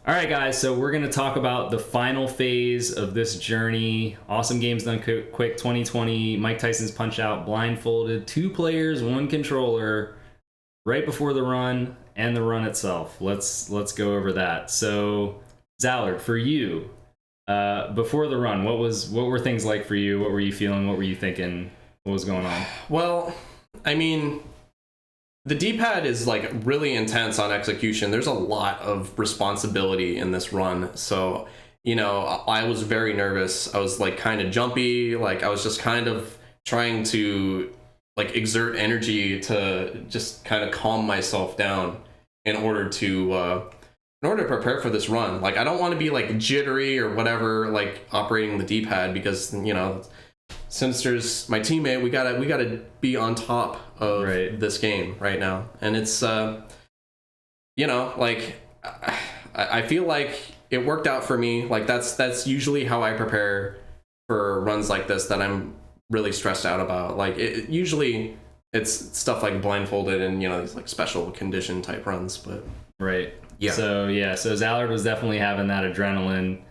All right, guys, so we're going to talk about the final phase of this journey. Awesome Games Done Quick 2020, Mike Tyson's Punch-Out, Blindfolded, 2 players, 1 controller, right before the run and the run itself. Let's go over that. So, Zallard, for you, before the run, what were things like for you? What were you feeling? What were you thinking? What was going on? Well, I mean, the D-pad is like really intense on execution. There's a lot of responsibility in this run. So, you know, I was very nervous. I was like kind of jumpy. Like I was just kind of trying to like exert energy to just kind of calm myself down in order to prepare for this run. Like I don't want to be like jittery or whatever, like operating the D-pad because, you know, Sinister's my teammate. We gotta be on top of this game right now, and it's you know, like I feel like it worked out for me. Like that's usually how I prepare for runs like this that I'm really stressed out about. Like usually it's stuff like Blindfolded and, you know, these like special condition type runs, but yeah. So Zallard was definitely having that adrenaline.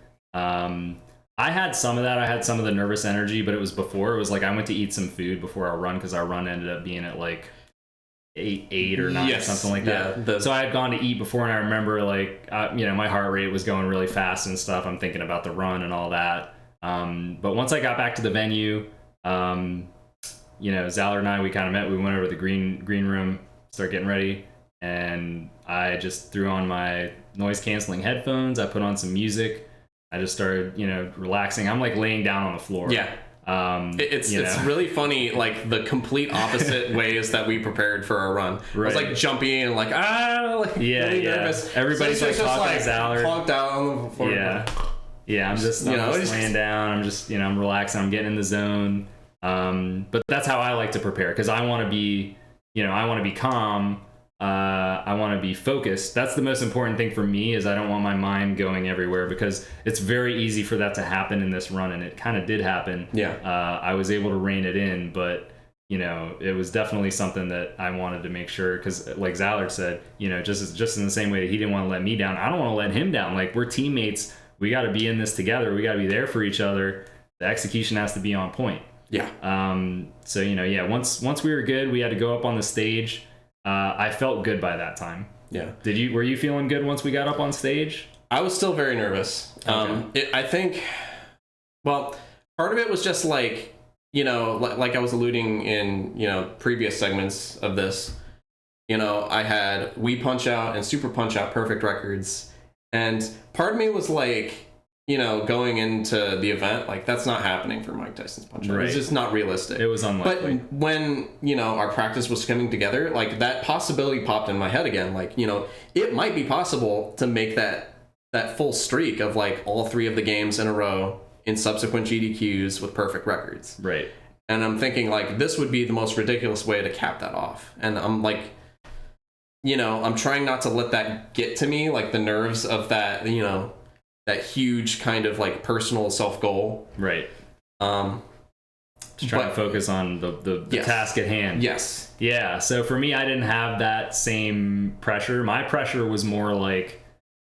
I had some of that. I had some of the nervous energy, but it was before. It was like I went to eat some food before our run because our run ended up being at like 8 or 9 or something like that. Yeah, so I had gone to eat before, and I remember like you know, my heart rate was going really fast and stuff. I'm thinking about the run and all that. But once I got back to the venue, you know, Zallard and I, we kind of met. We went over to the green room, start getting ready, and I just threw on my noise canceling headphones. I put on some music. I just started, you know, relaxing. I'm like laying down on the floor. Yeah. It's really funny, like the complete opposite ways that we prepared for our run. I was like jumpy and like really nervous. Everybody's so like talking to Zallard. Plonked out on the floor. Yeah. I'm just laying down. I'm just, you know, I'm relaxing. I'm getting in the zone. But that's how I like to prepare because I want to be, you know, I want to be calm. I want to be focused. That's the most important thing for me is I don't want my mind going everywhere because it's very easy for that to happen in this run, and it kind of did happen. Yeah. I was able to rein it in, but you know, it was definitely something that I wanted to make sure because, like Zallard said, you know, just in the same way that he didn't want to let me down, I don't want to let him down. Like we're teammates. We got to be in this together. We got to be there for each other. The execution has to be on point. Yeah. So you know, yeah. Once we were good, we had to go up on the stage. I felt good by that time. Yeah. Were you feeling good once we got up on stage? I was still very nervous. Okay. I think, well, part of it was just like, you know, like I was alluding in, you know, previous segments of this, you know, I had Wii Punch-Out and Super Punch-Out perfect records. And part of me was like, you know, going into the event, like that's not happening for Mike Tyson's Punch-Out. It's just not realistic. It was unlikely. But when, you know, our practice was coming together, like that possibility popped in my head again. Like, you know, it might be possible to make that full streak of like all 3 of the games in a row in subsequent GDQs with perfect records. Right. And I'm thinking like this would be the most ridiculous way to cap that off. And I'm like, you know, I'm trying not to let that get to me, like the nerves of that, you know, that huge kind of like personal self goal. Right. Just trying to focus on the task at hand. Yes. Yeah. So for me, I didn't have that same pressure. My pressure was more like,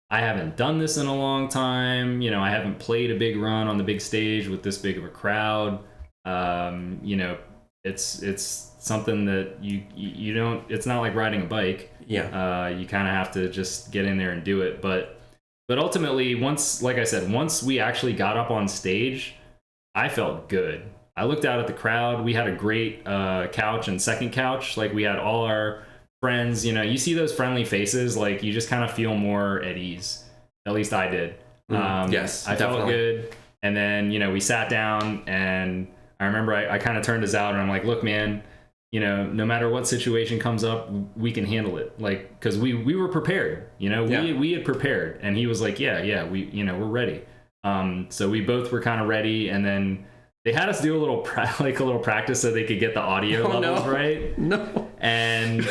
I haven't done this in a long time. You know, I haven't played a big run on the big stage with this big of a crowd. You know, it's something that you don't, it's not like riding a bike. Yeah. You kind of have to just get in there and do it. But ultimately, once we actually got up on stage, I felt good. I looked out at the crowd. We had a great couch and second couch. Like we had all our friends, you know, you see those friendly faces, like you just kind of feel more at ease. At least I did. Yes, I felt good. And then, you know, we sat down and I remember I kind of turned to Zallard and I'm like, look, man, you know, no matter what situation comes up, we can handle it. Like, because we were prepared, you know, we had prepared. And he was like, yeah, we're ready. So we both were kind of ready. And then they had us do a little practice so they could get the audio levels right. No. And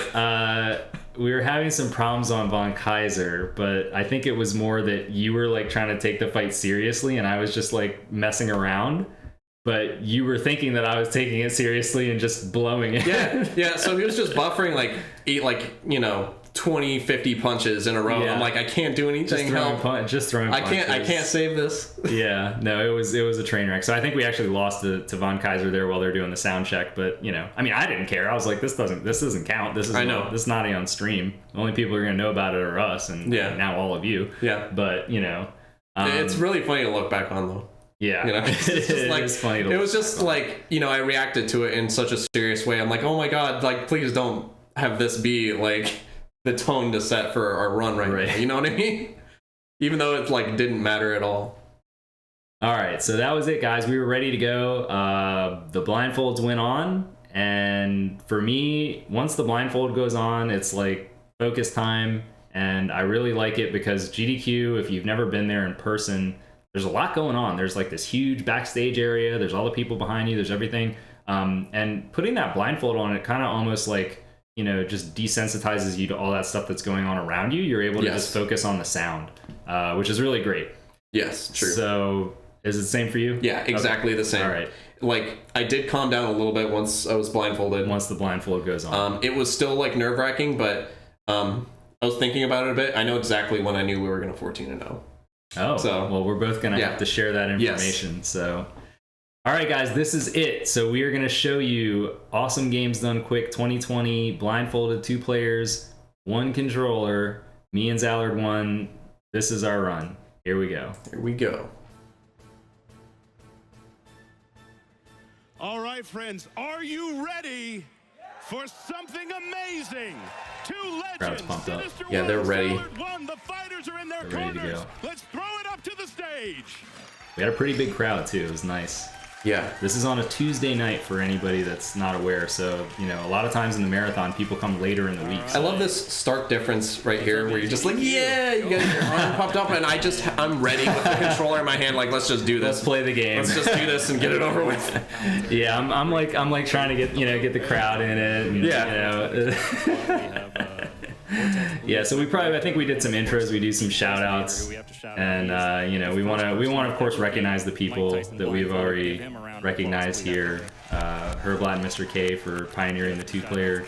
we were having some problems on Von Kaiser, but I think it was more that you were like trying to take the fight seriously and I was just like messing around. But you were thinking that I was taking it seriously and just blowing it. Yeah. So he was just buffering like 3 20, 50 punches in a row. Yeah. I'm like, I can't do anything. Just throwing punches. I can't save this. Yeah, no, it was a train wreck. So I think we actually lost to Von Kaiser there while they're doing the sound check. But you know, I mean, I didn't care. I was like, this doesn't count. This is not on stream. The only people who are gonna know about it are us, and now all of you. Yeah. But you know, it's really funny to look back on though. Yeah, you know, it's funny. It was just like, you know, I reacted to it in such a serious way. I'm like, oh my god, like please don't have this be like the tone to set for our run right now. You know what I mean? Even though it like didn't matter at all. All right, so that was it, guys. We were ready to go. The blindfolds went on, and for me, once the blindfold goes on, it's like focus time, and I really like it because GDQ, if you've never been there in person, there's a lot going on. There's like this huge backstage area. There's all the people behind you. There's everything. And putting that blindfold on, it kind of almost like, you know, just desensitizes you to all that stuff that's going on around you. You're able to just focus on the sound, which is really great. Yes, true. So is it the same for you? Yeah, exactly the same. All right. Like I did calm down a little bit once I was blindfolded. Once the blindfold goes on. It was still like nerve-wracking, but I was thinking about it a bit. I know exactly when I knew we were going to 14-0. Oh, so, well, we're both going to have to share that information. Yes. So, all right, guys, this is it. So we are going to show you Awesome Games Done Quick 2020, blindfolded 2 players, 1 controller, me and zallard1. This is our run. Here we go. Here we go. All right, friends, are you ready for something amazing? 2 legends, pumped up. Yeah, they're ready. Zallard1, the fighters are in their They're ready to corners. go. Let's throw it up to the stage. We had a pretty big crowd, too. It was nice. Yeah. This is on a Tuesday night for anybody that's not aware. So, you know, a lot of times in the marathon, people come later in the week. I love this stark difference right here where you're just like, yeah, you got your arm popped up, and I'm ready with the controller in my hand, like, let's just do this. Let's play the game. Let's just do this and get it over with. Yeah, I'm like trying to get the crowd in it. And, yeah. You know, yeah, so I think we did some intros, we do some shout outs, and you know, we want to of course recognize the people that we've already recognized here. Herblat and Mr. K for pioneering the 2-player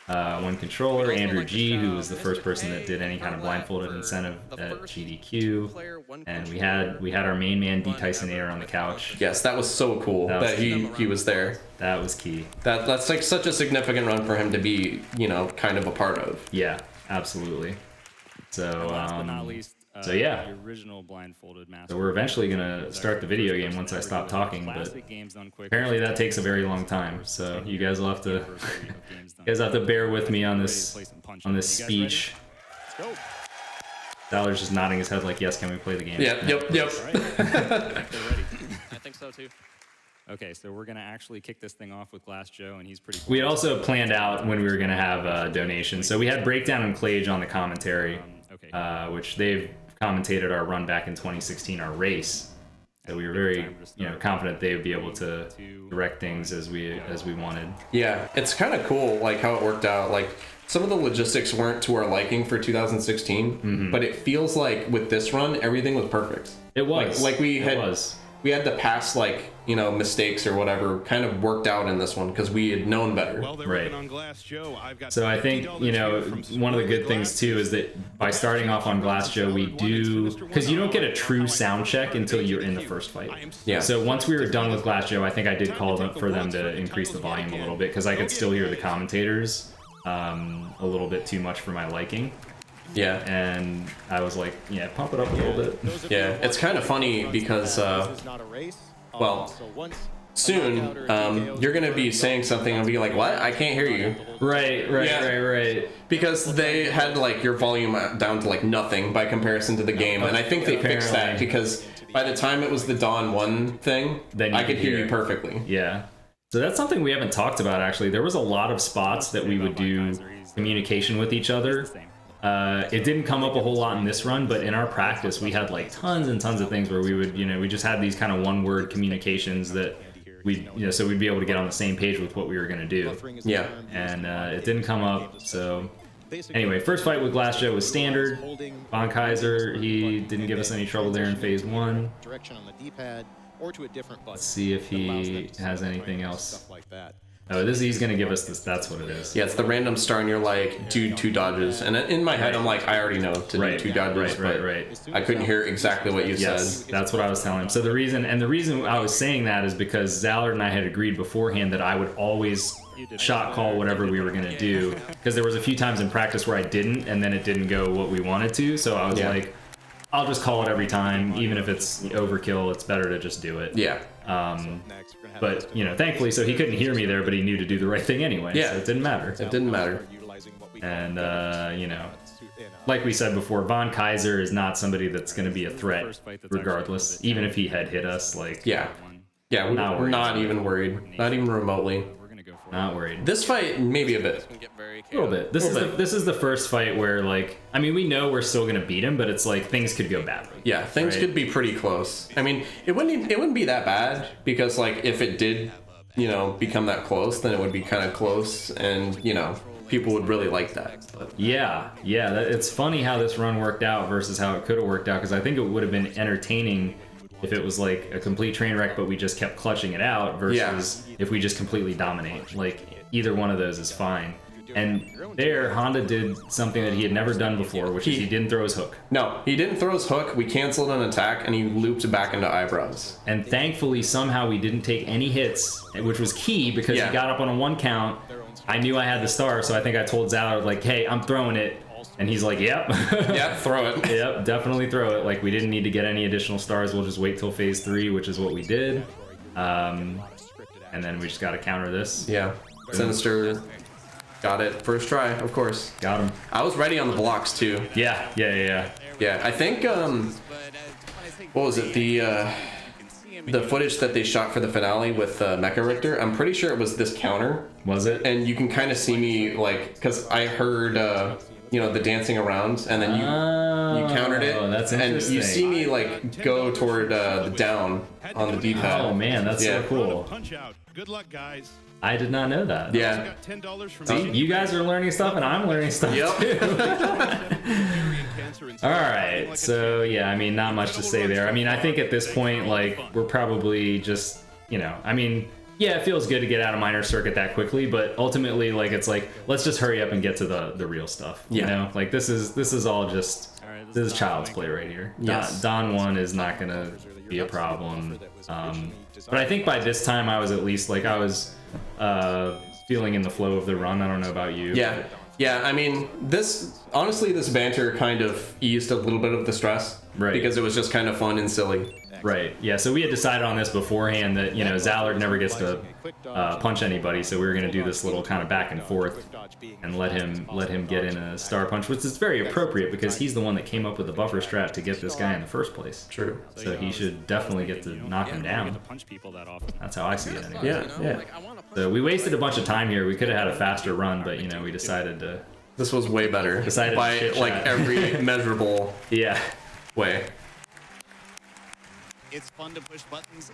1 controller, Andrew G, who was the first person that did any kind of blindfolded incentive at GDQ, and we had our main man D Tysonator on the couch. Yes, that was so cool that he was there. That was key. That's like such a significant run for him to be, you know, kind of a part of. Yeah, absolutely. So last but not least, so yeah, the original blindfolded master. So we're eventually gonna start the video game once I stop talking, but apparently that takes a very long time. So you guys will have to bear with me on this speech. Zallard's just nodding his head like, yes, can we play the game? Yeah, yep. I think so too. Okay, so we're gonna actually kick this thing off with Glass Joe, and he's pretty cool. We had also planned out when we were gonna have donations. So we had Breakdown and Clage on the commentary, which they've commentated our run back in 2016, our race. So we were very, confident they would be able to direct things as we wanted. Yeah, it's kind of cool, like how it worked out. Like some of the logistics weren't to our liking for 2016, but it feels like with this run, everything was perfect. It was. Like we had the past mistakes or whatever kind of worked out in this one because we had known better. Right. So I think, one of the good things too is that by starting off on Glass Joe, we do, because you don't get a true sound check until you're in the first fight. Yeah. So once we were done with Glass Joe, I think I did call for them to increase the volume a little bit because I could still hear the commentators a little bit too much for my liking. Yeah. And I was like, pump it up a little bit. Yeah, it's kind of funny because, soon you're going to be saying something and be like, what? I can't hear you. Right. Because they had your volume down to nothing by comparison to the game. And I think they fixed that because by the time it was the Dawn 1 thing, then I could hear you perfectly. Yeah. So that's something we haven't talked about, actually. There was a lot of spots that we would do communication with each other. It didn't come up a whole lot in this run, but in our practice, we had tons and tons of things where we would, we just had these kind of one-word communications that so we'd be able to get on the same page with what we were going to do. Yeah. And it didn't come up, so anyway, first fight with Glass Joe was standard. Von Kaiser, he didn't give us any trouble there in phase 1. Direction on the D-pad or to a different button. Let's see if he has anything else. Oh, he's gonna give us this. That's what it is. Yeah, it's the random star, and you're like, do 2 dodges. And in my head, I'm like, I already know to do 2 dodges. Right. I couldn't hear exactly what you said. That's what I was telling him. So the reason I was saying that is because Zallard and I had agreed beforehand that I would always shot call whatever we were gonna do, because there was a few times in practice where I didn't, and then it didn't go what we wanted to. So I was like, I'll just call it every time, even if it's overkill. It's better to just do it. Yeah. But thankfully, so he couldn't hear me there, but he knew to do the right thing anyway. Yeah. So it didn't matter. It didn't matter. And like we said before, Von Kaiser is not somebody that's going to be a threat, regardless. Even if he had hit us, like Yeah, we're not even worried. Not even remotely. Not worried. This fight, maybe a bit. A little bit. This is the first fight where, like, I mean, we know we're still gonna beat him, but it's like things could go badly. Yeah, things could be pretty close. I mean, it wouldn't be that bad, because like if it did, become that close, then it would be kind of close, and people would really like that. But. Yeah. It's funny how this run worked out versus how it could have worked out, because I think it would have been entertaining if it was like a complete train wreck, but we just kept clutching it out, versus if we just completely dominate. Like, either one of those is fine. And there, Honda did something that he had never done before, which is he didn't throw his hook. No, he didn't throw his hook. We canceled an attack, and he looped back into eyebrows. And thankfully, somehow we didn't take any hits, which was key, because he got up on a 1 count. I knew I had the star, so I think I told Zallard, like, hey, I'm throwing it. And he's like, yep. Yep, throw it. Yep, definitely throw it. Like, we didn't need to get any additional stars. We'll just wait till phase 3, which is what we did. And then we just got to counter this. Yeah. Sinister got it. First try, of course. Got him. I was ready on the blocks, too. Yeah. Yeah, I think, what was it? The footage that they shot for the finale with Mecha Richter, I'm pretty sure it was this counter. Was it? And you can kind of see me, like, because I heard, the dancing around, and then you countered it. Oh, that's interesting. And you see me, like, go toward the down on the D-pad. Oh, man, that's so cool. Punch out. Good luck, guys. I did not know that. Yeah. See, you guys are learning stuff, and I'm learning stuff, too. All right, so, yeah, I mean, not much to say there. I mean, I think at this point, like, we're probably just, I mean... Yeah, it feels good to get out of minor circuit that quickly, but ultimately, like, it's like, let's just hurry up and get to the real stuff. You know, like, this is all just, this is child's play right here. Yes. Don 1 is not gonna be a problem. But I think by this time I was at least, like, I was feeling in the flow of the run. I don't know about you. Yeah, I mean, this banter kind of eased a little bit of the stress. Right. Because it was just kind of fun and silly. Right. Yeah. So we had decided on this beforehand that Zallard never gets to punch anybody, so we were going to do this little kind of back and forth and let him get in a star punch, which is very appropriate because he's the one that came up with the buffer strat to get this guy in the first place. True. So he should definitely get to knock him down. That's how I see it anyway. Yeah. So we wasted a bunch of time here. We could have had a faster run, but we decided to. This was way better. Decided by to like every measurable way. It's fun to push buttons.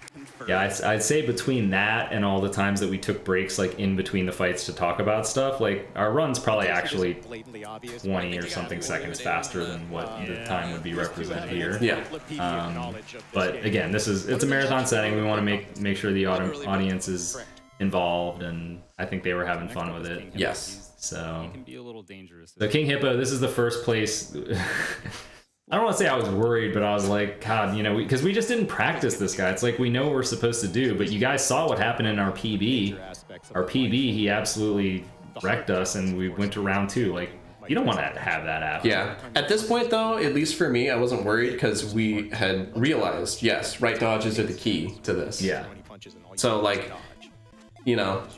Yeah, I'd say between that and all the times that we took breaks, like in between the fights to talk about stuff, like our run's probably actually 20 or something seconds faster than what the time would be represented here. Yeah. But again, it's a marathon setting. We want to make sure the audience is involved, and I think they were having fun with it. Yes. So. It can be a little dangerous. So King Hippo, this is the first place. I don't want to say I was worried, but I was like, God, because we just didn't practice this guy. It's like we know what we're supposed to do, but you guys saw what happened in our PB. Our PB, he absolutely wrecked us, and we went to round 2. Like, you don't want to have that happen. Yeah. At this point, though, at least for me, I wasn't worried because we had realized, yes, right dodges are the key to this. Yeah. So, like,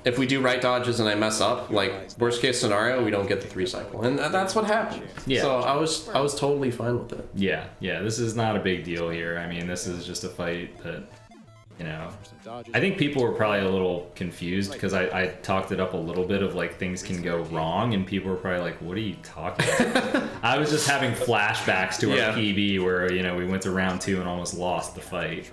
if we do right dodges and I mess up, like, worst case scenario, we don't get the 3 cycle. And that's what happened. Yeah. So I was totally fine with it. Yeah, this is not a big deal here. I mean, this is just a fight that, I think people were probably a little confused because I talked it up a little bit of, like, things can go wrong, and people were probably like, what are you talking about? I was just having flashbacks to our PB where, we went to round 2 and almost lost the fight.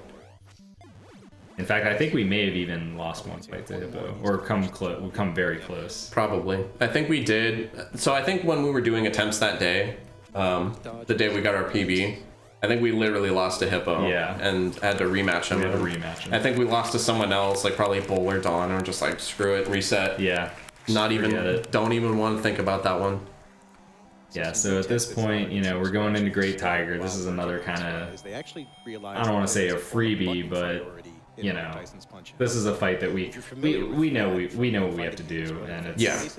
In fact, I think we may have even lost one fight to Hippo, or come very close. Probably. I think we did. So I think when we were doing attempts that day, the day we got our PB, I think we literally lost to Hippo. Yeah. And had to rematch him. We had to rematch him. I think we lost to someone else, like probably Bull or Dawn, and we're just like, screw it, reset. Yeah. Not even, it. don't even want to think about that one. Yeah, so at this point, you know, we're going into Great Tiger. This is another kind of, I don't want to say a freebie, but you know, this is a fight that we know what we have to do, and it's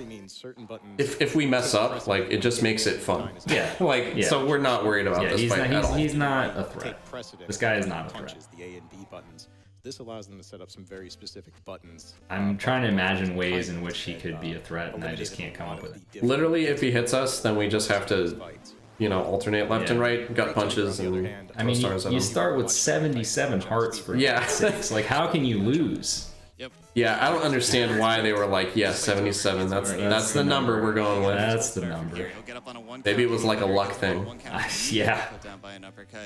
If we mess up, like it just makes it fun. Yeah. So we're not worried about this fight at all. He's not a threat. This guy is not a threat. The A and B buttons. This allows them to set up some very specific buttons. I'm trying to imagine ways in which he could be a threat, and I just can't come up with it. Literally, if he hits us, then we just have to, you know, alternate left and right, gut punches, and I mean, stars at you him. start with 77 hearts for God's sakes. Like, how can you lose? Yeah, I don't understand why they were like, yeah, 77. That's the number we're going with. That's the number. Maybe it was like a luck thing. Yeah.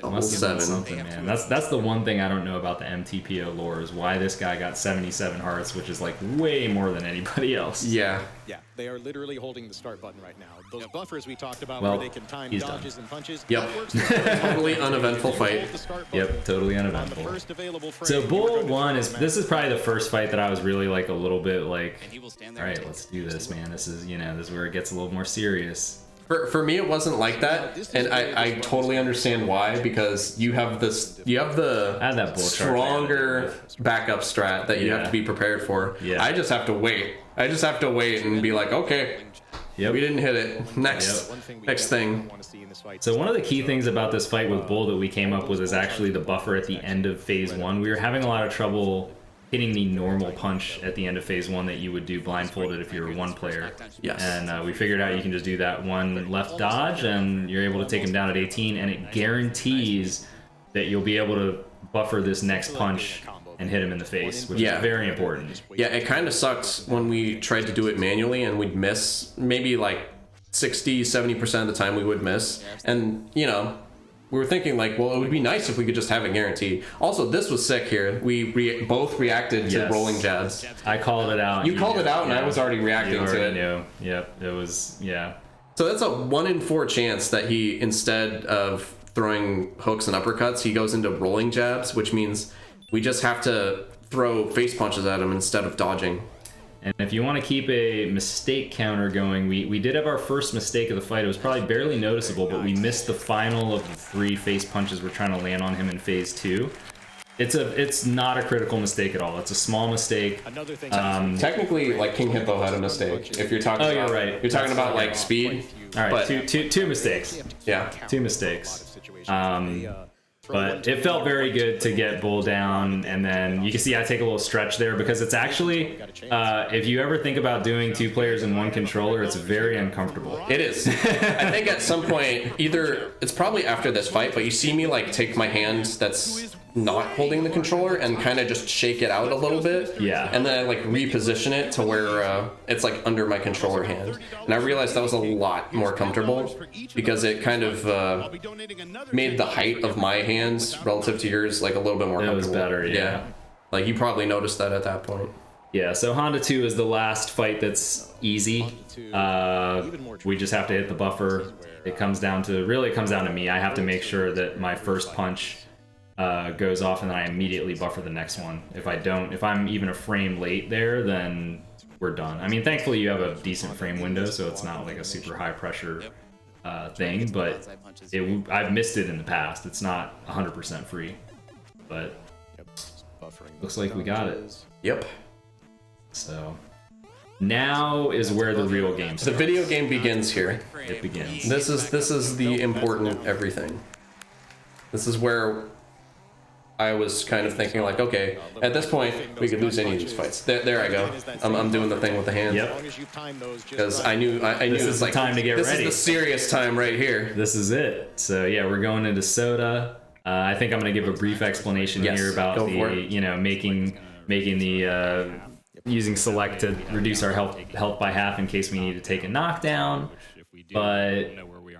Must have been 7. something, man. That's the one thing I don't know about the MTPO lore is why this guy got 77 hearts, which is like way more than anybody else. Yeah. Yeah, they are literally holding the start button right now. Those buffers we talked about Well, where they can time he's dodges and punches. Yep. Totally uneventful fight. Yep, totally uneventful. So Bull 1 this is probably the first fight that I was really like a little bit like, all right, let's do this, man. This is where it gets a little more serious. For me, it wasn't like that, and I totally understand why, because you have the I had that bull stronger backup strat that you have to be prepared for. Yeah. I just have to wait. I just have to wait and be like, okay, we didn't hit it. Next thing. So one of the key things about this fight with Bull that we came up with is actually the buffer at the end of phase 1. We were having a lot of trouble hitting the normal punch at the end of phase 1 that you would do blindfolded if you were one player. Yes. And we figured out you can just do that one left dodge and you're able to take him down at 18, and it guarantees that you'll be able to buffer this next punch and hit him in the face, which is very important. Yeah, it kind of sucks when we tried to do it manually and we'd miss. Maybe like 60-70% of the time we would miss. And, you know, we were thinking like, well, it would be nice if we could just have it guaranteed. Also, this was sick here. We both reacted to rolling jabs. I called it out. You called it out, and I was already reacting to it. Knew. Yep, it was, So that's a 1 in 4 chance that he, instead of throwing hooks and uppercuts, he goes into rolling jabs, which means we just have to throw face punches at him instead of dodging. And if you want to keep a mistake counter going, we did have our first mistake of the fight. It was probably barely noticeable, but we missed the final of the 3 face punches we're trying to land on him in phase 2. It's not a critical mistake at all. It's a small mistake. Technically, like King Hippo had a mistake. If you're talking, you're right. You're talking about like speed. All right, but, two mistakes. Yeah, 2 mistakes. But it felt very good to get Bull down, and then you can see I take a little stretch there because it's actually, if you ever think about doing 2 players in 1 controller, it's very uncomfortable. it is. I think at some point, either it's probably after this fight, but you see me like take my hand that's not holding the controller and kind of just shake it out a little bit. Yeah. And then I like reposition it to where it's like under my controller hand. And I realized that was a lot more comfortable because it kind of made the height of my hands relative to yours like a little bit more comfortable. It was better, yeah. Like you probably noticed that at that point. Yeah, so Honda 2 is the last fight that's easy. We just have to hit the buffer. It comes down to me. I have to make sure that my first punch goes off and then I immediately buffer the next one. If I'm even a frame late there, then we're done. I mean, thankfully you have a decent frame window, so it's not like a super high pressure thing, but I've missed it in the past. It's not 100% free, but looks like we got it. Yep. So now is where the real game starts. The video game begins here. It begins. This is the important everything. This is where I was kind of thinking like, okay, at this point we could lose any of these fights. There I go. I'm doing the thing with the hand. Yep. Because I knew this is like time to get this ready. This is the serious time right here. This is it. So yeah, we're going into Soda. I think I'm going to give a brief explanation here about making the using select to reduce our health by half in case we need to take a knockdown. But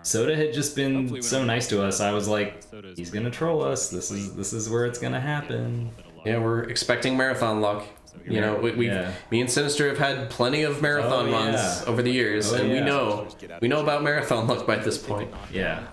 Soda had just been so nice to us. I was like, he's gonna troll us. This is where it's gonna happen. Yeah, we're expecting marathon luck. You know, me and Sinister have had plenty of marathon runs over the years, and we know about marathon luck by this point. Yeah.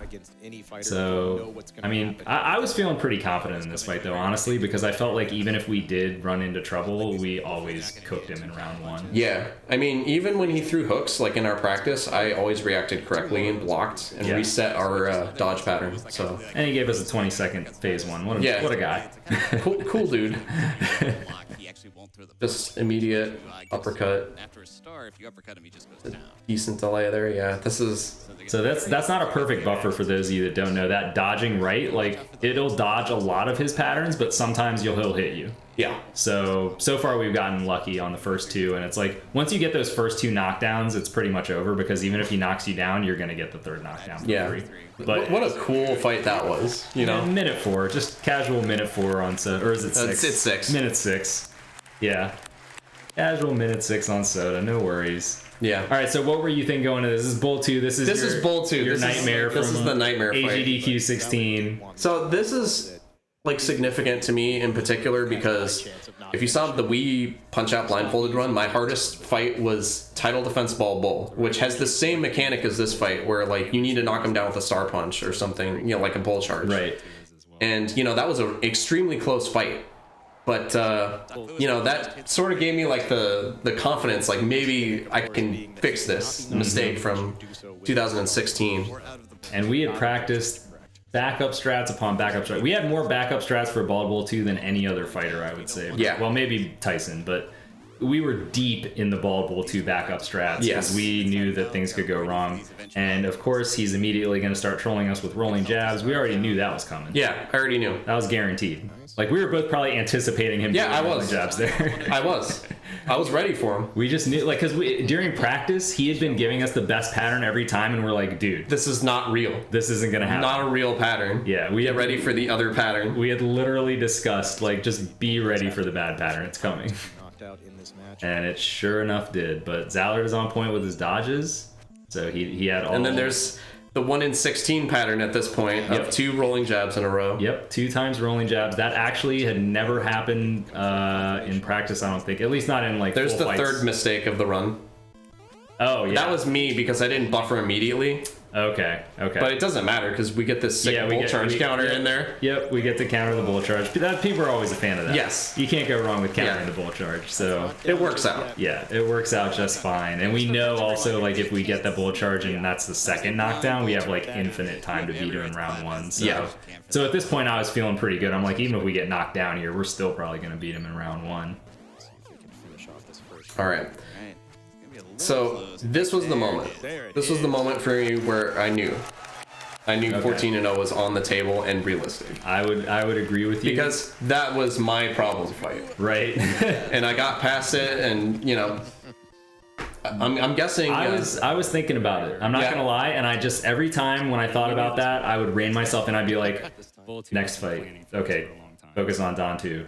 So, I mean, I was feeling pretty confident in this fight, though, honestly, because I felt like even if we did run into trouble, we always cooked him in round 1. Yeah, I mean, even when he threw hooks, like in our practice, I always reacted correctly and blocked and reset our dodge pattern. So, and he gave us a 20-second phase 1. What a guy. cool dude. Just immediate uppercut. After a star, if you uppercut him, he just goes down. Decent delay there. Yeah, this is. So that's not a perfect buffer for those of you that don't know. That dodging right, like it'll dodge a lot of his patterns, but sometimes he'll hit you. Yeah. So far we've gotten lucky on the first 2, and it's like once you get those first 2 knockdowns, it's pretty much over because even if he knocks you down, you're gonna get the 3rd knockdown for free. But what a cool fight that was. You know, minute 4, just casual minute 4 on Soda, or is it 6? It's 6. Minute 6. Yeah. Casual minute 6 on Soda, no worries. Yeah. All right. So what were you thinking going into this? This is Bull 2. This is Bull 2. Your nightmare. This is the nightmare fight. AGDQ 16. So this is like significant to me in particular because if you saw the Wii Punch Out Blindfolded run, my hardest fight was Title Defense Ball Bull, which has the same mechanic as this fight, where like you need to knock him down with a star punch or something, you know, like a bull charge. Right. And you know that was an extremely close fight. But, you know, that sort of gave me, like, the confidence, like, maybe I can fix this mistake from 2016. And we had practiced backup strats upon backup strats. We had more backup strats for Bald Bull 2 than any other fighter, I would say. Yeah. Well, maybe Tyson, but we were deep in the Bald Bull 2 backup strats because we knew that things could go wrong. And, of course, he's immediately going to start trolling us with rolling jabs. We already knew that was coming. Yeah, I already knew. That was guaranteed. Like, we were both probably anticipating him doing rolling jabs there. I was ready for him. We just knew, like, because during practice, he had been giving us the best pattern every time, and we're like, dude, this is not real. This isn't going to happen. Not a real pattern. Yeah. We get ready for the other pattern. We had literally discussed, like, just be ready for the bad pattern. It's coming. And it sure enough did. But Zallard is on point with his dodges. So he had all... And then there's the 1 in 16 pattern at this point of 2 rolling jabs in a row. Yep, 2 times rolling jabs. That actually had never happened in practice, I don't think. At least not in, like, There's full the fights. 3rd mistake of the run. Oh, yeah. That was me because I didn't buffer immediately. Okay. But it doesn't matter because we get this sick bull charge counter in there. Yep, we get to counter the bull charge. People are always a fan of that. Yes. You can't go wrong with countering the bull charge. So it works out. Yeah, it works out just fine. And we know also, like, if we get the bull charge and that's the 2nd knockdown, we have, like, infinite time to beat her in round 1. So, so at this point, I was feeling pretty good. I'm like, even if we get knocked down here, we're still probably going to beat him in round 1. All right. So this was the moment. This was the moment for me where I knew 14-0 was on the table and realistic. I would agree with you because that was my problem fight. Right. And I got past it, and you know, I'm guessing. I was thinking about it. I'm not gonna lie, and I just every time when I thought about that, I would rein myself and I'd be like, next fight, okay, focus on Don 2.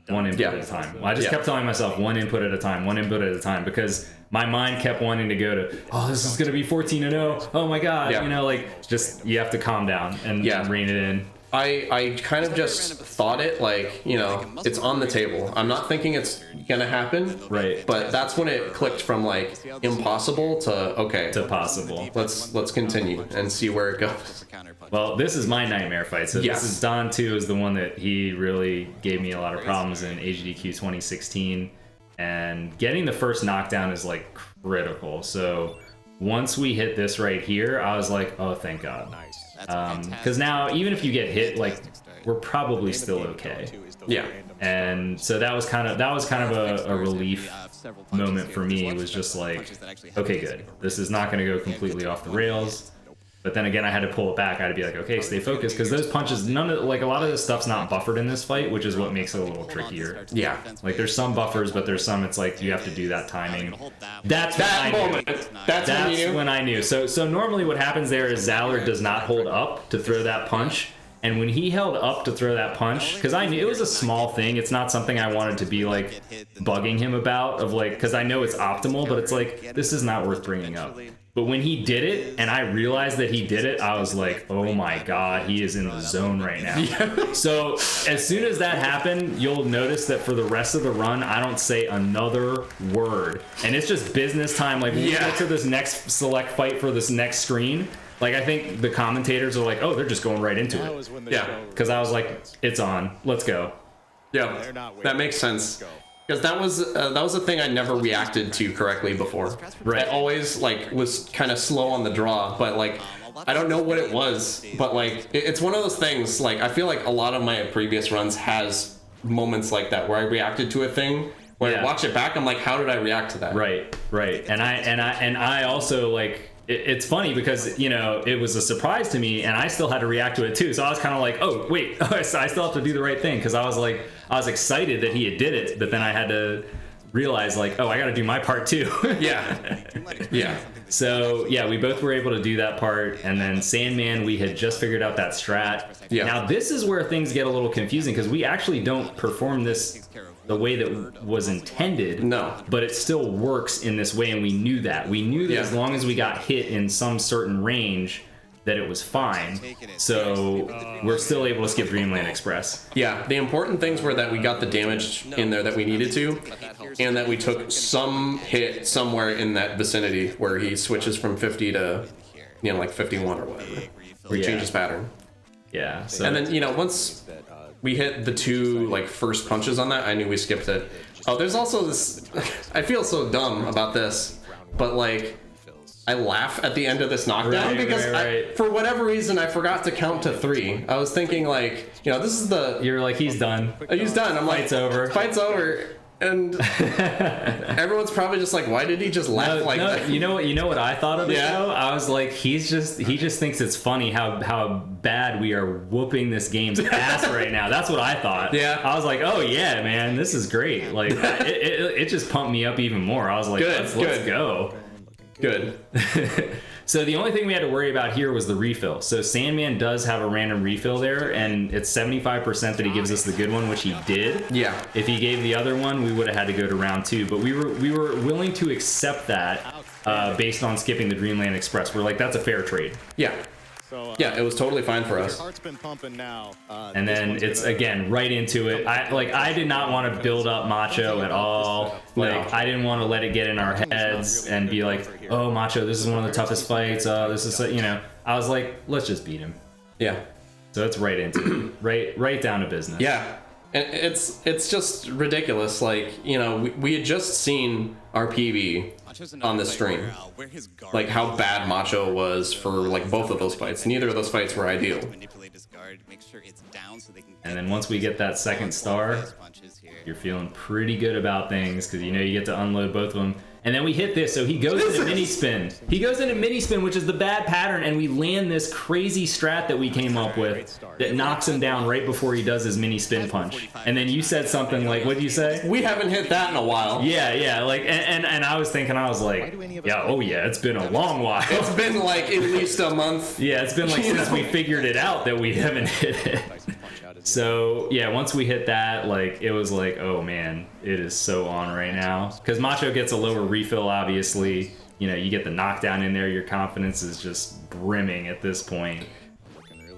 1 input at a time. Well, I just kept telling myself 1 input at a time, 1 input at a time, because my mind kept wanting to go to, oh, this is going to be 14-0. Oh my God. You know, like, just, you have to calm down and rein it in. I kind of just thought it like, you know, it's on the table. I'm not thinking it's gonna happen. Right. But that's when it clicked from like impossible to okay. To possible. Let's continue and see where it goes. Well, this is my nightmare fight. So this is Don 2 is the one that he really gave me a lot of problems in AGDQ 2016. And getting the first knockdown is like critical. So once we hit this right here, I was like, oh, thank God. Because now, even if you get hit, like, we're probably still okay. Yeah. And so that was kind of a relief moment for me. It was just like, okay, good. This is not going to go completely off the rails. But then again, I had to pull it back. I had to be like, okay, stay focused, because those punches, a lot of this stuff's not buffered in this fight, which is what makes it a little trickier. Yeah. Like, there's some buffers, but there's some, it's like you have to do that timing. That's when I knew. So normally what happens there is Zallard does not hold up to throw that punch. And when he held up to throw that punch, because I knew it was a small thing, it's not something I wanted to be like bugging him about, of like, because I know it's optimal, but it's like, this is not worth bringing up. But when he did it, and I realized that he did it, I was like, oh my God, he is in the zone right now. Yeah. So as soon as that happened, you'll notice that for the rest of the run, I don't say another word. And it's just business time. Like, when we get to this next select fight for this next screen, like, I think the commentators are like, oh, they're just going right into it. Yeah. Because I was like, it's on. Let's go. Yeah, that makes sense. Because that was a thing I never reacted to correctly before. Right. I always like was kind of slow on the draw, but like I don't know what it was, but like it's one of those things. Like I feel like a lot of my previous runs has moments like that where I reacted to a thing. When I watch it back, I'm like, how did I react to that? Right. And I also like. It's funny because, you know, it was a surprise to me and I still had to react to it too. So I was kind of like, oh, wait, I still have to do the right thing. Because I was excited that he had did it. But then I had to realize like, oh, I got to do my part too. Yeah. So, yeah, we both were able to do that part. And then Sandman, we had just figured out that strat. Yeah. Now, this is where things get a little confusing because we actually don't perform this the way that was intended. No. But it still works in this way, and we knew that. We knew that as long as we got hit in some certain range, that it was fine. So we're still able to skip Dreamland Express. Yeah, the important things were that we got the damage in there that we needed to, and that we took some hit somewhere in that vicinity where he switches from 50 to, you know, like 51 or whatever. Where he changes pattern. Yeah. So and then, you know, once we hit the two like first punches on that, I knew we skipped it. Oh, there's also this. I feel so dumb about this, but like I laugh at the end of this knockdown because for whatever reason I forgot to count to 3. I was thinking like, you know, this is the. You're like, he's done. He's done. I'm like, fight's over. Fight's over. And everyone's probably just like, why did he just laugh like that? You know what I thought of it though? I was like, he just thinks it's funny how bad we are whooping this game's ass right now. That's what I thought. Yeah. I was like, oh yeah, man, this is great. Like it just pumped me up even more. I was like, let's go. Good. So the only thing we had to worry about here was the refill. So Sandman does have a random refill there, and it's 75% that he gives us the good one, which he did. Yeah. If he gave the other one, we would have had to go to round 2. But we were willing to accept that based on skipping the Dreamland Express. We're like, that's a fair trade. Yeah. Yeah, it was totally fine for us. Heart's been pumping now. And then it's again right into it. I did not want to build up Macho at all. Like I didn't want to let it get in our heads and be like, oh Macho, this is one of the toughest fights. This is, you know. I was like, let's just beat him. Yeah. So it's right into it. Right down to business. Yeah. And it's just ridiculous. Like, you know, we had just seen our PB on the stream, like how bad Macho was for like both of those fights. Neither of those fights were ideal. And then once we get that second star, you're feeling pretty good about things because you know you get to unload both of them. And then we hit this, so he goes into mini spin. He goes into mini spin, which is the bad pattern, and we land this crazy strat that we came up with that knocks him down right before he does his mini spin punch. And then you said something like, what did you say? We haven't hit that in a while. Yeah, like, and I was thinking, I was like, yeah, it's been a long while. It's been like at least a month. Yeah, it's been like since we figured it out that we haven't hit it. So yeah, once we hit that, like it was like, oh man, it is so on right now. Because Macho gets a lower refill, obviously. You know, you get the knockdown in there, your confidence is just brimming at this point.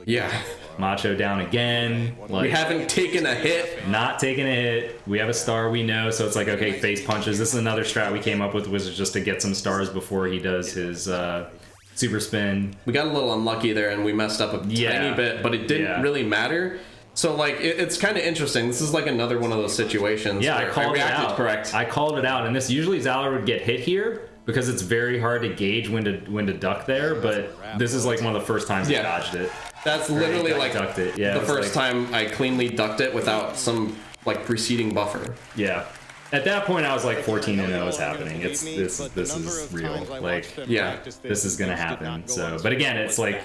Yeah. Macho down again. Like, we haven't taken a hit. Not taking a hit. We have a star, we know, so it's like, okay, face punches. This is another strat we came up with, was just to get some stars before he does his super spin. We got a little unlucky there and we messed up a tiny bit, but it didn't really matter. So like it's kind of interesting. This is like another one of those situations. Yeah, where I called it out. Correct. I called it out, and this usually Zallard would get hit here because it's very hard to gauge when to duck there. But this is like one of the first times I dodged it. That's literally like ducked it. Yeah, the first time I cleanly ducked it without some like preceding buffer. Yeah. At that point, I was like 14-0 is happening. This is real. Like, yeah, this is gonna happen. So, but again, it's like,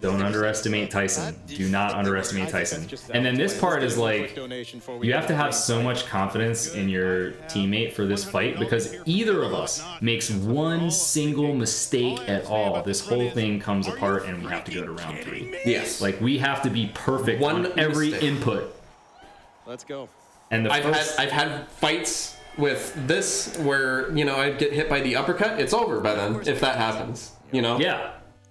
don't underestimate Tyson. Do not underestimate Tyson. And then this part is like, you have to have so much confidence in your teammate for this fight because either of us makes one single mistake at all, this whole thing comes apart and we have to go to round 3. Yes. Like, we have to be perfect on every input. Let's go. And I've had fights with this, where, you know, I'd get hit by the uppercut, it's over by then, if that happens, you know?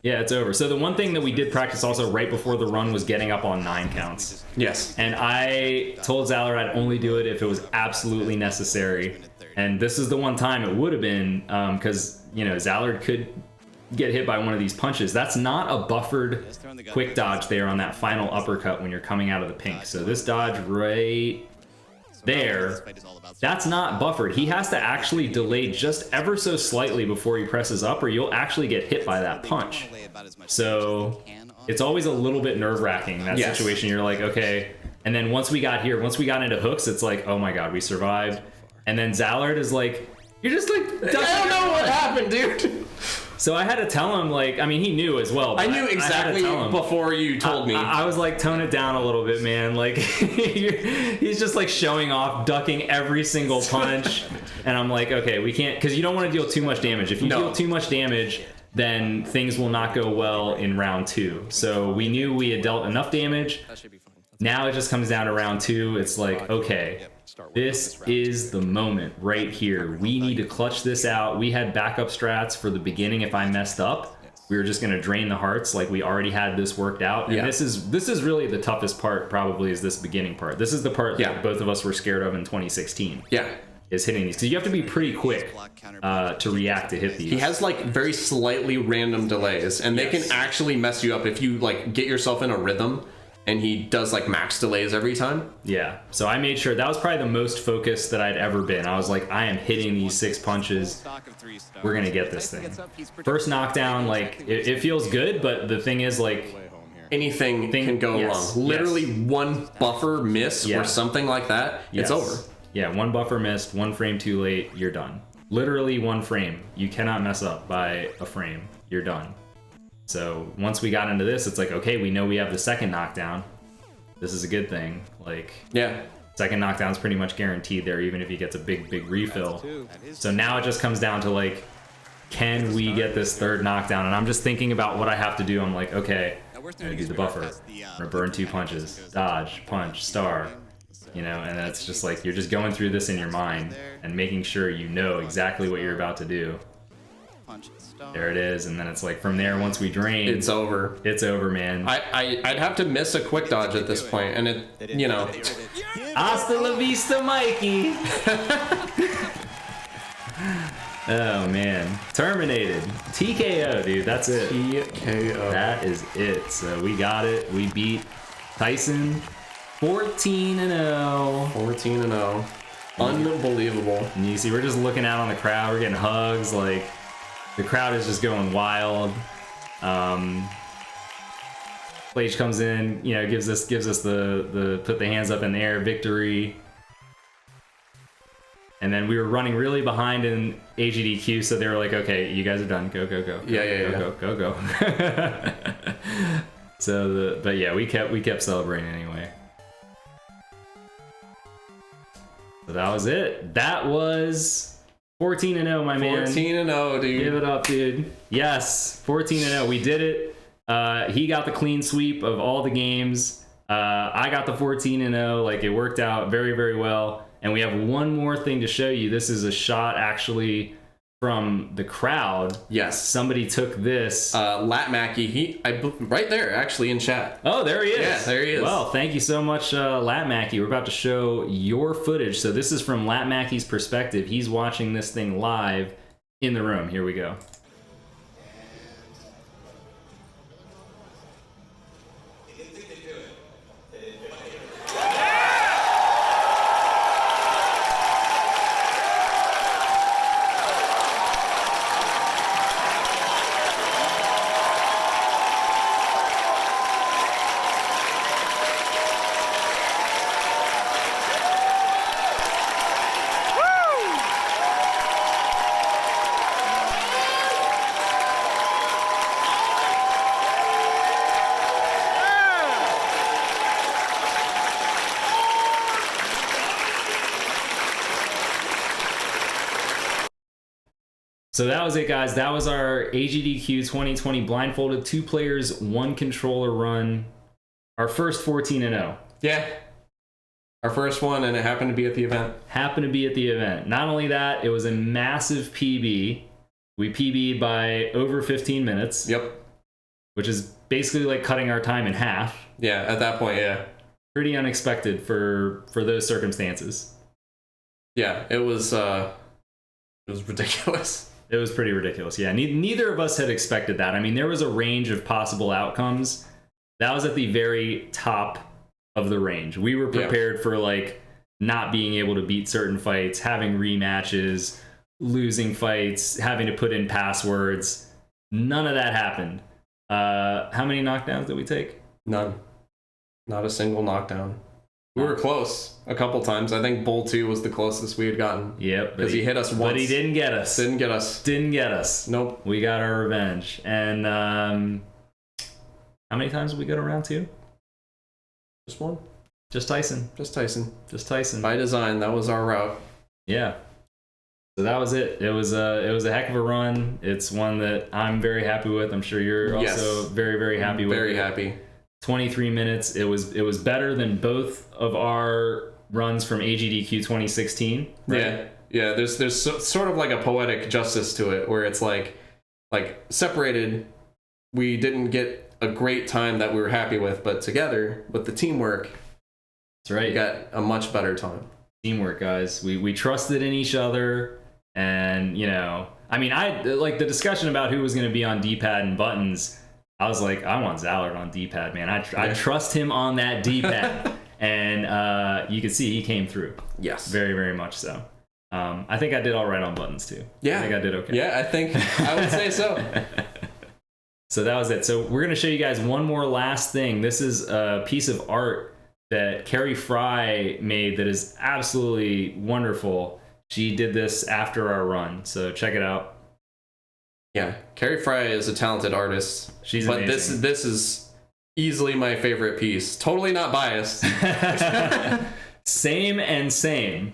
Yeah, it's over. So the one thing that we did practice also right before the run was getting up on 9 counts. Yes. And I told Zallard I'd only do it if it was absolutely necessary. And this is the one time it would have been, because, you know, Zallard could get hit by one of these punches. That's not a buffered quick dodge there on that final uppercut when you're coming out of the pink. So this dodge right there, that's not buffered. He has to actually delay just ever so slightly before he presses up, or you'll actually get hit by that punch. So it's always a little bit nerve-wracking, that situation. You're like, okay. And then once we got into hooks, it's like, oh my god, we survived. And then Zallard is like, you're just like, I don't know what happened, dude. So I had to tell him, like, I mean, he knew as well. I knew exactly before you told me. I was like, tone it down a little bit, man. Like, he's just like showing off, ducking every single punch. And I'm like, okay, we can't, because you don't want to deal too much damage. If you deal too much damage, then things will not go well in round 2. So we knew we had dealt enough damage. Now it just comes down to round 2. It's like, okay, this is the moment right here. We need to clutch this out. We had backup strats for the beginning. If I messed up, we were just going to drain the hearts. Like, we already had this worked out. And this is really the toughest part, probably, is this beginning part. This is the part that both of us were scared of in 2016. Yeah. Is hitting these. Because you have to be pretty quick to react to hit these. He has, like, very slightly random delays, and they can actually mess you up if you, like, get yourself in a rhythm. And he does like max delays every time. Yeah. So I made sure that was probably the most focused that I'd ever been. I was like, I am hitting these 6 punches. We're going to get this thing. First knockdown, like, it feels good, but the thing is, like, anything can go wrong. Literally one buffer miss or something like that, it's over. Yeah, one buffer missed, 1 frame too late, you're done. Literally 1 frame. You cannot mess up by a frame. You're done. So once we got into this, it's like, okay, we know we have the second knockdown. This is a good thing. Like, second knockdown's pretty much guaranteed there, even if he gets a big refill. So now it just comes down to, like, can we get this third knockdown? And I'm just thinking about what I have to do. I'm like, okay, I'm gonna do the buffer. I'm gonna burn 2 punches, dodge, punch, star. You know, and that's just like, you're just going through this in your mind and making sure you know exactly what you're about to do. There it is, and then it's like, from there, once we drain, it's over. It's over, man. I'd have to miss a quick dodge at this point, and it, you know. Hasta la vista, Mikey. Oh man, terminated. TKO, dude. That's it. TKO. That is it. So we got it. We beat Tyson 14-0. 14-0. Unbelievable. And you see, we're just looking out on the crowd. We're getting hugs. Like, the crowd is just going wild. Plage comes in, you know, gives us the put the hands up in the air victory. And then we were running really behind in AGDQ, so they were like, okay, you guys are done. Go. Go. So but yeah, we kept celebrating anyway. So that was it. That was 14-0, my man. 14-0, dude. Give it up, dude. Yes, 14-0. We did it. He got the clean sweep of all the games. I got the 14-0. Like, it worked out very, very well. And we have one more thing to show you. This is a shot actually from the crowd. Yes. Somebody took this. Lat Mackey, right there, actually, in chat. Oh, there he is. Yeah, there he is. Well, thank you so much, Lat Mackey. We're about to show your footage. So this is from Lat Mackey's perspective. He's watching this thing live in the room. Here we go. So that was it, guys. That was our AGDQ 2020 blindfolded 2 players, 1 controller run. Our first 14-0. Yeah. Our first one, and it happened to be at the event. Happened to be at the event. Not only that, it was a massive PB. We PB'd by over 15 minutes. Yep. Which is basically like cutting our time in half. Yeah, at that point, yeah. Pretty unexpected for those circumstances. Yeah, it was ridiculous. It was pretty ridiculous. Yeah, neither of us had expected that. I mean, there was a range of possible outcomes. That was at the very top of the range. We were prepared for like not being able to beat certain fights, having rematches, losing fights, having to put in passwords. None of that happened. How many knockdowns did we take? None. Not a single knockdown. We were close a couple times. I think Bull 2 was the closest we had gotten. Yep. Because he hit us once. But he didn't get us. Didn't get us. Nope. We got our revenge. And how many times did we go to round 2? Just one. Just Tyson. Just Tyson. By design, that was our route. Yeah. So that was it. It was a heck of a run. It's one that I'm very happy with. I'm sure you're also very, very happy with. Very happy. 23 minutes. It was better than both of our runs from AGDQ 2016. Right? Yeah. There's sort of like a poetic justice to it, where it's like separated, we didn't get a great time that we were happy with, but together with the teamwork, that's right. We got a much better time. Teamwork, guys. We trusted in each other, and I mean, I like the discussion about who was going to be on D-pad and buttons. I was like, I want Zallard on D-pad, man. I trust him on that D-pad. And you can see he came through. Yes. Very, very much so. I think I did all right on buttons, too. Yeah. I think I did okay. Yeah, I would say so. So that was it. So we're going to show you guys one more last thing. This is a piece of art that Carrie Fry made that is absolutely wonderful. She did this after our run. So check it out. Yeah, Carrie Fry is a talented artist. She's amazing. But this is easily my favorite piece. Totally not biased. Same and same.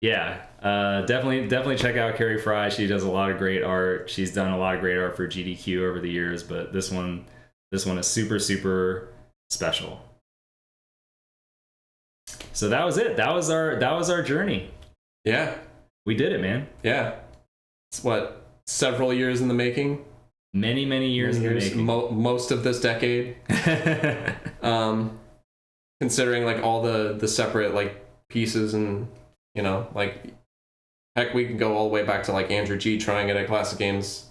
Yeah, definitely check out Carrie Fry. She does a lot of great art. She's done a lot of great art for GDQ over the years, but this one is super, super special. So that was it. That was our journey. Yeah, we did it, man. Yeah, it's what, several years in the making. Many years in the making. Most of this decade. Considering like all the separate like pieces, and like heck, we can go all the way back to like Andrew G trying it at Classic Games,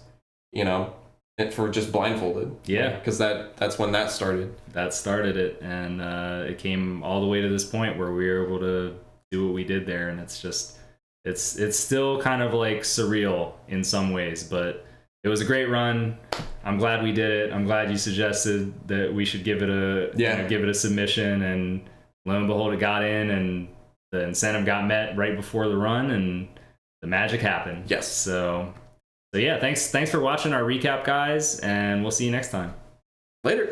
for just Blindfolded. Yeah, because that's when that started. That started it, and it came all the way to this point where we were able to do what we did there, and it's just it's still kind of like surreal in some ways, but it was a great run. I'm glad we did it. I'm glad you suggested that we should give it a submission, and lo and behold, it got in, and the incentive got met right before the run, and the magic happened. Yes. So yeah, thanks for watching our recap, guys, and we'll see you next time. Later.